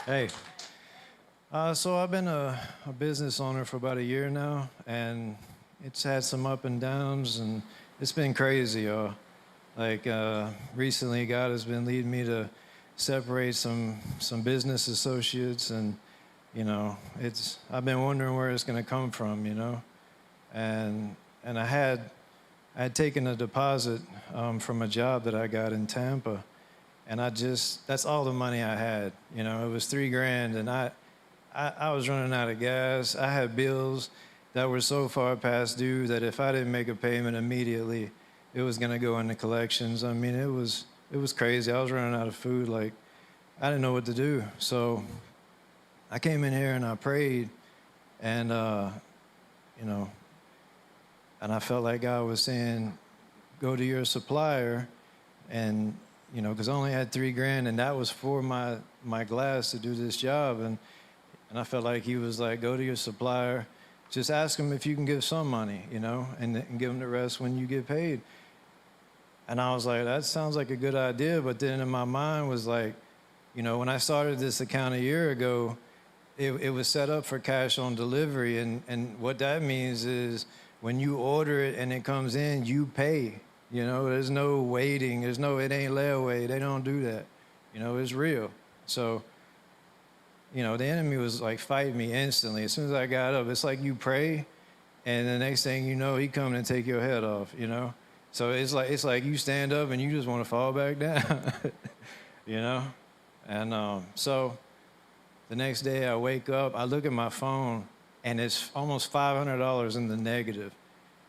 Hey, so I've been a business owner for about a year now, and it's had some up and downs, and it's been crazy, y'all. Like recently, God has been leading me to separate some business associates, and I've been wondering where it's going to come from, and I had taken a deposit from a job that I got in Tampa, and that's all the money I had. It was $3 grand, and I was running out of gas. I had bills that were so far past due that if I didn't make a payment immediately, it was gonna go into collections. I mean, it was crazy. I was running out of food. Like, I didn't know what to do. So I came in here and I prayed, and and I felt like God was saying, go to your supplier, and because I only had $3 grand, and that was for my glass to do this job, and I felt like He was like, go to your supplier, just ask him if you can give some money, and give him the rest when you get paid. And I was like, that sounds like a good idea, but then in my mind was like, when I started this account a year ago, it was set up for cash on delivery, and what that means is when you order it and it comes in, you pay. There's no waiting. It ain't layaway. They don't do that. It's real. So, the enemy was like fighting me instantly. As soon as I got up, it's like you pray, and the next thing you know, he come and take your head off, So it's like you stand up and you just want to fall back down, And so the next day I wake up, I look at my phone, and it's almost $500 in the negative.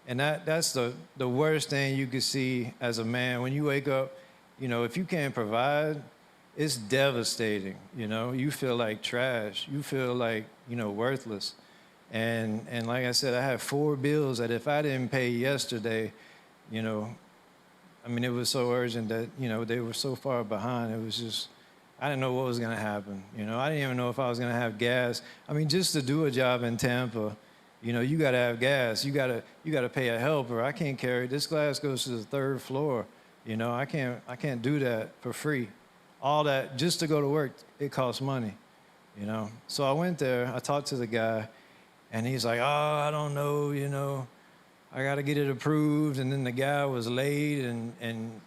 And that's the worst thing you could see as a man. When you wake up, if you can't provide, it's devastating. You feel like trash. You feel like, worthless. And like I said, I have 4 bills that if I didn't pay yesterday, it was so urgent that, they were so far behind. It was just, I didn't know what was going to happen. I didn't even know if I was going to have gas. Just to do a job in Tampa, you got to have gas. You got to pay a helper. I can't carry, this glass goes to the 3rd floor. I can't do that for free. All that, just to go to work, it costs money, So I went there, I talked to the guy, and he's like, oh, I don't know, I got to get it approved. And then the guy was late, and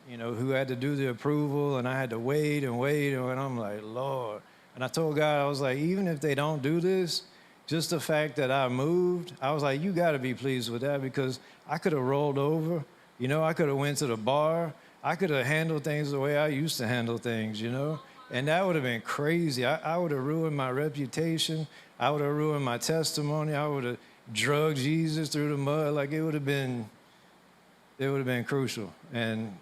who had to do the approval, and I had to wait, and I'm like, Lord. And I told God, I was like, even if they don't do this, just the fact that I moved, I was like, you got to be pleased with that, because I could have rolled over, I could have went to the bar, I could have handled things the way I used to handle things, and that would have been crazy. I would have ruined my reputation. I would have ruined my testimony. I would have drugged Jesus through the mud. Like, it would have been crucial. And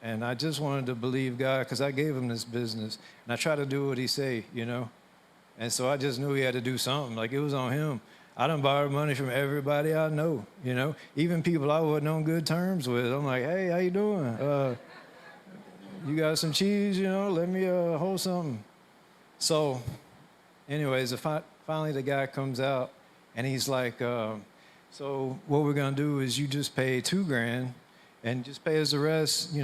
I just wanted to believe God, because I gave him this business, and I try to do what he say, And so I just knew he had to do something. Like, it was on him. I done borrowed money from everybody I know, even people I wasn't on good terms with. I'm like, hey, how you doing? You got some cheese, let me hold something. So anyways, finally the guy comes out, and he's like, so what we're going to do is you just pay $2 grand and just pay us the rest,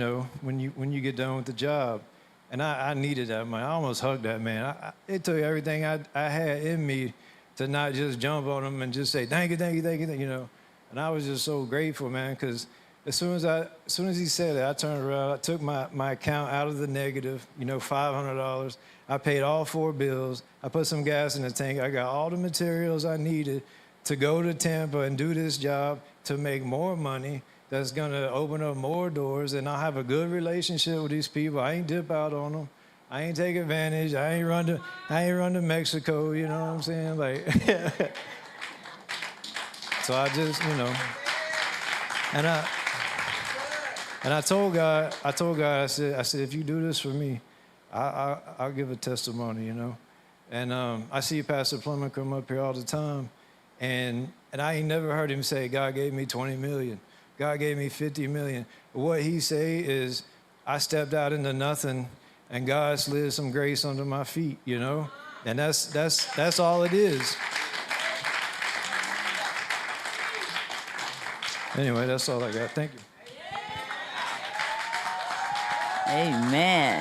when you get done with the job. And I needed that money. I almost hugged that man. It took everything I had in me to not just jump on him and just say, thank you, And I was just so grateful, man, because as soon as he said it, I turned around, I took my account out of the negative, $500. I paid all 4 bills. I put some gas in the tank. I got all the materials I needed to go to Tampa and do this job to make more money that's going to open up more doors, and I'll have a good relationship with these people. I ain't dip out on them. I ain't take advantage. I ain't run to Mexico, you know what I'm saying? Like, so I just, and I told God, I said, if you do this for me, I'll give a testimony, And I see Pastor Plummer come up here all the time, and I ain't never heard him say, God gave me 20 million. God gave me 50 million. What he say is, I stepped out into nothing, and God slid some grace under my feet, And that's all it is. Anyway, that's all I got. Thank you. Amen.